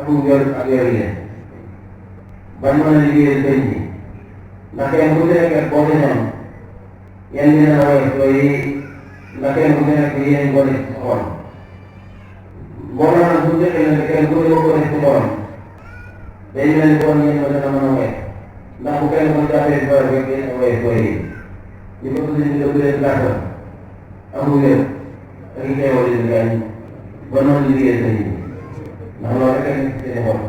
akub yor ak yor leen bañ mën a liggéeyal sëñ bi ndax kenn ku ci nekk boo demoon yéen dina la woyof yooyu ndax kenn ku ci nekk yéen ko def ci xool boo maanaam bu njëkkee ne kenn ku ne ko def ci xool day mel ni kon yéen ko dana mën a woyof ndax bu kenn ko jàppee ci xool rek yéen a woyof yooyu ñu ko tudd ñu ëpp leen gàttal amul wér ak i xeewal leen gaañ ba noonu liggéeyal sëñ bi ndax loolu rek a nekk seen xol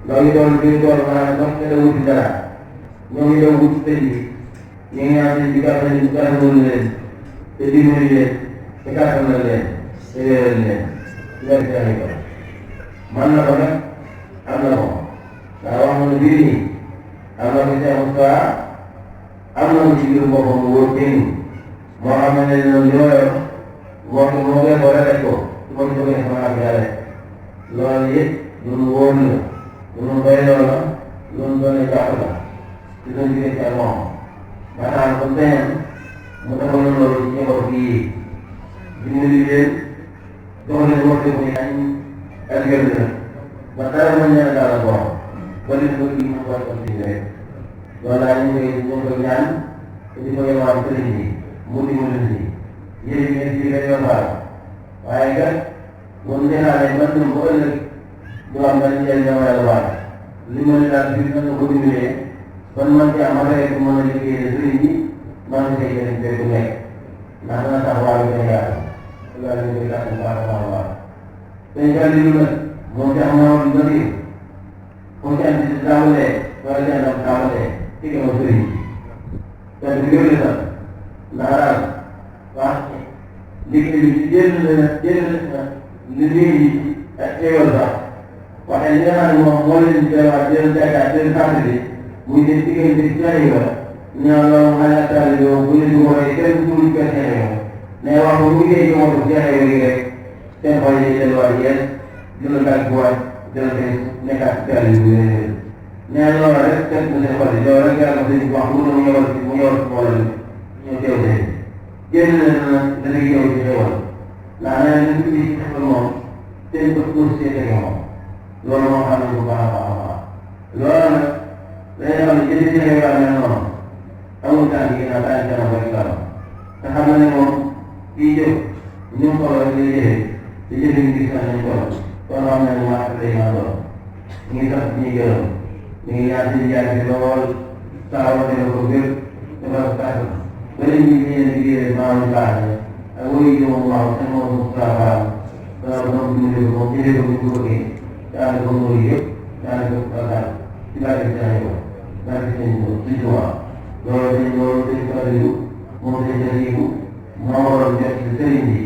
ndaw yi doon bi doon maanaam dox te da wuti dara ñoo ngi doon wut sëñ bi ñu ngi ñaan sëñ bi gàttal leen te dimbali leen te gàttal na leen te wéeral leen ci bari seen ko man na ko nag am na ko ndax wax na bii nii am na ko Cheikh Moustapha am na ko ci biir boppam mu wóor kenn moo xam ne noonu li ma yor moo koy boole rek ko su ma ko jógee sama ak yàlla loolu yëpp ñun wóor na ñun béy loolu la ñun doon jàpp la ci suñu diggante ak moom ba tax ko beneen mu defal na loolu ci njaboot bii dimbali leen jox leen waxtu bu ñu ak gerte ba dara mën ñaan daal ko ba li ko kii mu war a continuer rek loolu laa ñu koy ñaan te di ko yemaat sëriñ bi mu dimbali si yéen ñi ci la yombaal waaye kat moom nee naa ne man ñoom ba ëllëg du am benn njëriñ la wala waat li ma ne daal fii nan la ko dimbalee ban man ci am affaire bu mën a liggéeyee sëriñ bi man nga koy jëriñ béy bu nekk ndax dana tax waa bi dana yaatu loolu la ñuy gàtt bu baax a baax a baax tey jàll yu nag moom ci am naa lu bëri foo ci am ci taabalee wala ci am taabalee ci kama sëriñ bi te du gëwle sax ndax daal wax liggéey bi génn na liggéey yi ak teewal sax waaye li nga xam ne moom moo leen di wax di leen jaakaar di leen fàttali muy des diggante ci jaay ba ñoo loolu xale ak taal yow bu ñu dugalee kenn ku ñu koy xeexee yow mais wax bu liggéey ci moom jaay yow rek seen xol yi delluwaat yéen dina gàllankoor dina koy nekkaat ci taal yu mais loolu rek kenn ku seen xol yi loolu rek yàlla dañu wax mu ñëwal mbooloo ñu teew de génn na dana yow ci xewal ndax nee nañ ci xewal moom seen bët pour seete moom loolu moo xam ne bu baax a baax a baax loolu nag dañuy xam ne jënd ci xewal mel noonu amul tànk yi naan tànk kanam rek la te xam na ne moom kii jëf ñu ngi xool rek lay jëfee te jëfe ñu gis nañ ko kon xam ne mu wax day maa doon ñu ngi tax ñuy gërëm ñu ngi ñaan ci yàgg lool saa wate la ko gër dafa tàgg ba léegi ñu ngi liggéey maanaam baax na ak wóy yi moom waaw te moom Moustapha Fall moom ñu ne moom jëlee ko ñu ko bëggee daanaka ko mooy yëpp daanaka ko daal ci laaj bi daanaka ko daanaka seen ko ci tubaab loolu dañ ko aliyu moom dañ ko aliyu moo waroon jot ci sëriñ bi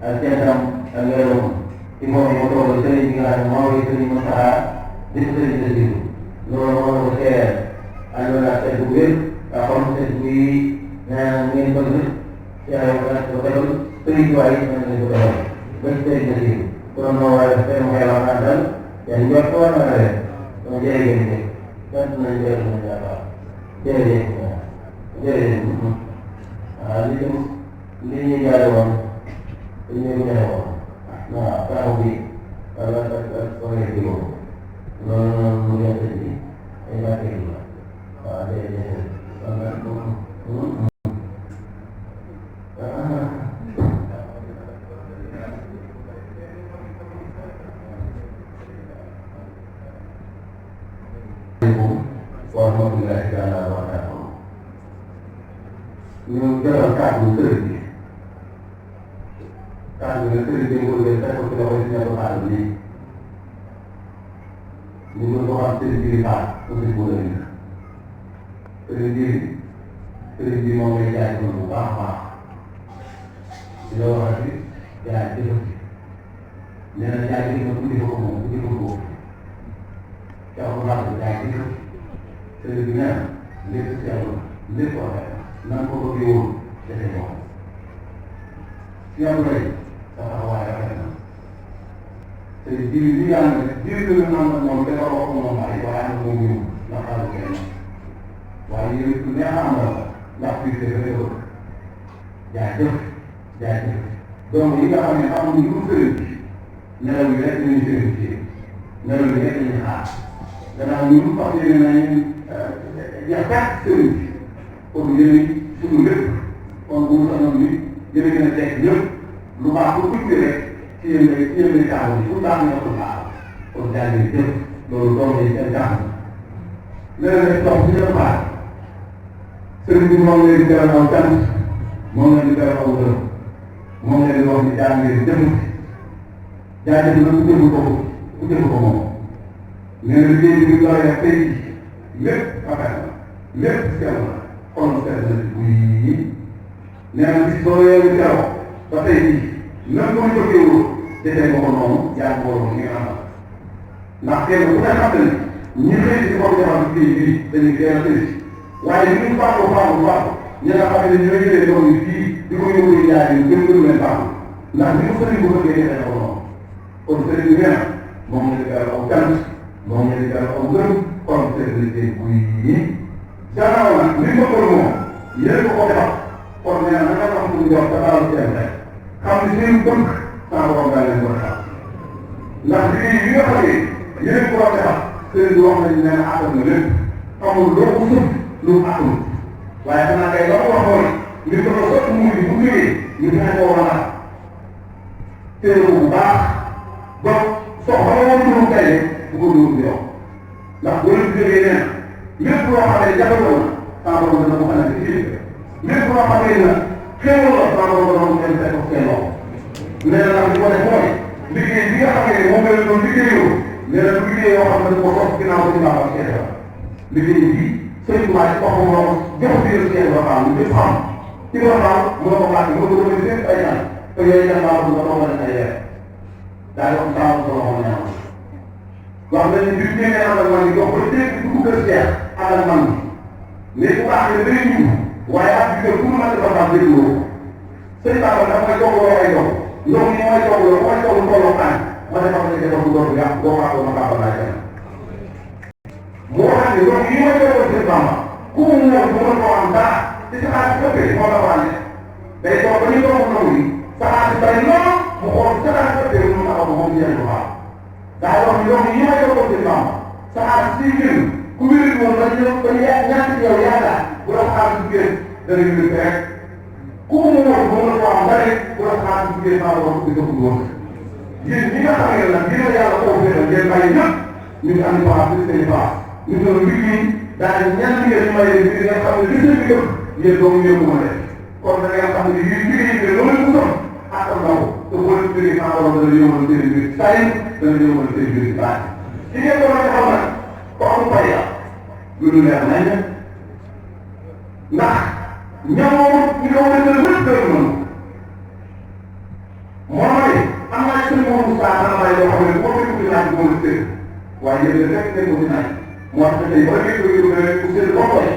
ak centam ak ngërëm ci moom yi ma toogal sëriñ bi nga xam ne moo koy sëriñ Moustapha di ko sëriñ sa jiw loolu moo ko seer àndoon ak seet bu wér nga xam seet buy ngeen bëgg yàlla ko defal sëriñ waay yi mën nañ ko defal ba ci sëriñ sa jiw kon moo war a seen xel ak àndal yan njort war na rek dama jërëjëf sant nañ jërëjëf na jàppal jërëjëf jërëjëf waaw li ñuy jaare woon dañu ko jaare woon waaw taxaw bi wala ak projet bi moom loolu noonu mu nekk ci ay bàttee la waaw jërëjëf warahmatullahi taala wabarakatuh. Ñu jëloon kàddu sëriñ bi kàddu nga sëriñ bi ko jël teg ko ci loxo si ñebe xaalis bi ñu ngi ko xam sëriñ bi baax aussi bu la ñu sëriñ bi moom lay jaay bu baax a baax di la waxati jaay jëfati nee na jaay jëfati ku jëfa ko moom ku jëfa ko jaay ko baax jaay jëfati sëriñ bi nee na lépp seetlu lépp waxee nan ko bëggee woon defee ko yow rek sa taxawaay rafet na te jiw bi yàlla na jiw bi nga naan moom dafa wax moom ay waaye am na moom ñëw ndax xaaru kenn waaye yow it neex a amal ndax fii dafa dëgër jaajëf donc yi nga xam ne amuñu lu sëriñ bi nelaw yi rek ñu sëriñ ci nee na li ngeen di xaar gannaaw ñun wax dëgg nañu yaakaar sëriñ bi pour yéen suñu lépp kon bu mu sanoon ni yéen a gën a teg ñëpp lu baax lu tuuti rek ci yéen lay taxaw fu baax nga ko baax kon jaay ngeen jëf loolu doom yi seen taxaw leneen rek toog ci la baax sëriñ bi moom leen di gërëm aw cant moom leen di gërëm aw gërëm moom leen di wax ni jaay ngeen jëf jaajëf na ku jëf ko moom nee na liggéey bi ñu doon tey lépp rafet na lépp sell na kon sell na buy nee na bis boo yeewu keroog ba tey jii même bu ñu jógee woon defee nga ko noonu yaa ngi borom ñi nga xam ndax kenn ku ne xam ne ñi xëy si bopp defar liggéey bii dañuy teel a tëj waaye li ñu fàggu ñi nga xam ne ñooy jëlee doom yi fii di ko yóbbu yaay yi gën gën leen fàggu ndax li mu sëriñ bu bëggee defee ko noonu kon sëriñ bi nee na moom la ñu gërëm aw cant moom la ñu gërëm aw gërëm kon sëriñ liggéey buy yi gannaaw nag li mu bëggoon moom yéen ko ko defal kon nee na naka xam suñu jox te dalal seen rek xam ne seen bëgg saa borom daa leen ko defal ndax liggéey yi nga xam ne yéen ko ko defal sëriñ bi wax nañu nee na àttal na lépp amul loo ko sëf lu mu àttul waaye xanaa kay la ko waxoon li ko doon sëpp mu bu jógee ñu fexe koo war a téye ko bu baax ba soxla woon dugub tey bu ko dugub yow ndax boo leen jógee nee na lépp loo xam ne jafe woon saa borom dana ko xanaa ci kii lépp loo xam ne nag xéewal la saa borom dana ko kenn fekk seen loxo nee na nag li ko def mooy liggéey bi nga xam ne moom la leen doon liggéeyoo nee na liggéey yoo xam ne dafa ko sos ginnaaw ci baax ak seen liggéey bi sëñ bi waaye wax nga moom jox biir seen waxtaan bi ñëpp xam ci waxtaan mu ne ko laaj mu ne ko doon lépp ay ñaan te yooyu ñaan laa bëgg nga doon ay weer daal di wax saa ko waxoon ñaan wax nañu bi ñu ñëwee ànd ak man jox ko dégg dugg kër Cheikh ànd ak man mais bu baax ne day ñu waaye ak bi kër pour mën a defar dégg loo sëñ Baba dafa may toggaloo ay dox ndox mi mooy toggaloo mooy togg tolloo tànn ma defal ko defal ko doon yàq boo xaatoo ma Baba laay dem moo xam ne donc yi may doon seen Bamba ku mu ñëw bu mën koo am dara ci sa xaalis ëppee moo la wàññi day toog ba ñu toog nangu yi sa xaalis bari lool mu xool sa xaalis ëppee mu taxaw moom yéen lu baax daa wax ni donc yi may doon seen Bamba sa xaalis siy génn ku wér moom ba ñu ñàkk ci yow yaakaar bu la xaalis bu génn dana wér rek ku mu ñëw bu mën koo am dara bu la xaalis bu génn maa wax di ko woon yéen ñi nga xam ne nag yéen a yàlla koo féetal ngeen bàyyi ñëpp ñu ngi am baax ci seen baax ñu doon liggéey daal di ñaan ngeen ñu may leen ngeen xam ne li seen bi yëpp yéen doomu yëpp ma def kon da ngeen xam ne lii liggéey bi loolu leen ko son àttal na ko te boo leen jógee maa waroon dana yóbbal seen mbir saa yi dana yóbbal seen mbir baax ci ngeen ko mën a xam nag ko am fay la lu ñu leer nañ ndax ñamoo ñu ko wane dana lépp dëgg noonu moo ma ne am naa seen moomu saa dana may loo xam ne boo koy tudd naa moo la seen waaye yéen rek ngeen ko dinaay moo tax tey ba ngeen ko yóbbu rek ku seen bopp rek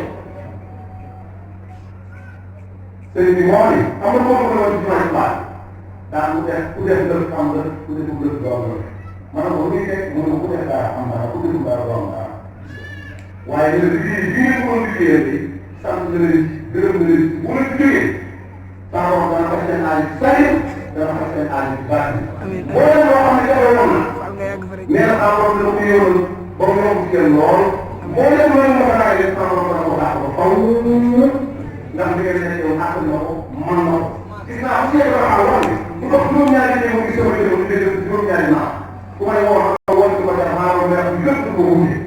sëriñ bi moo ne am na boo ko doon ci may baat daan ku def dëkk am dëkk ku def dëkk doo am dëkk ma ne ko lu muy teg mu ne ku def dara am dara ku def dara doo am dara waaye dina liggéey bi ngeen ko liggéeyal bi sant na leen gërëm na leen bu la jógee saa wax dana fas seen aaj sari dana fas seen aaj baax boo leen loo xam ne jafe woon na nee na saa borom dina ko yóoroon ba mu yokk ci kenn lool boo leen loolu moo ko naay leen saa borom dana ko baax ba faw ndax li ngeen nekk yow àttan na ko mën na ko gis naa bu seetlu naa wax ne bu doon juróom-ñaari ne mu gis sama jëmm mu dégg juróom-ñaari naa ku may woo ma woon ci ko def maa doon def lépp ko wuute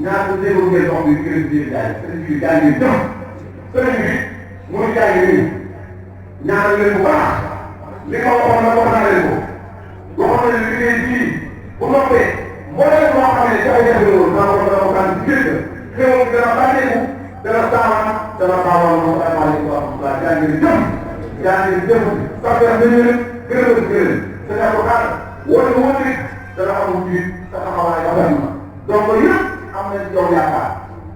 ñaata déglu ngeen dox bi gën a jiir jaay sëriñ bi jaay ngeen jëf sëriñ bi muy jaay ngeen ñaanal leen bu baax li ma waxoon na wax naa leen ko waxoon na liggéey bii bu noppee mbooleem loo xam ne jafe-jafe la woon maa ko dana ko kan ci biir xéwal dana bànneeku dana saawaan dana saawaan moom ay maa ngi ko wax jaa ngeen jëf jaa ngeen jëf sax def nañu leen gërëm gërëm sa ñàkk ko xaar wóor nga wóor it dana amul jiit sa taxawaay rafet na donc yëpp am nañ ci yow yaakaar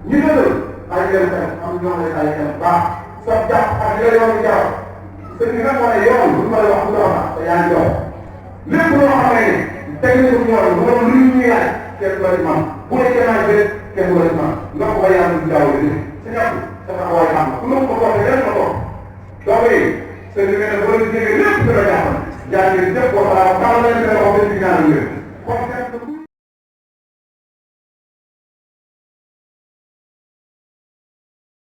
ñu dëgër ay yéen xel am ñoo lay ay xel baax sa jàpp ak yooyu yoonu jàpp sëñ bi nag moo ne yoon bu ñu koy wax bu doon te yaa ngi jox lépp loo xam ne teg nañ ko ñoom bu doon lu ñuy laaj kenn du la ci man bu la jëmaay bi kenn du la ci man nga ko bay yàlla du jaww ji si ñàkk sa taxawaay xam na ku ma ko toog rek ma toog donc sëñ bi ne ba la jege lépp dina jàppal jaa ngeen jëf boo xalaat taxaw nañ ko wax ci ñaanal ngeen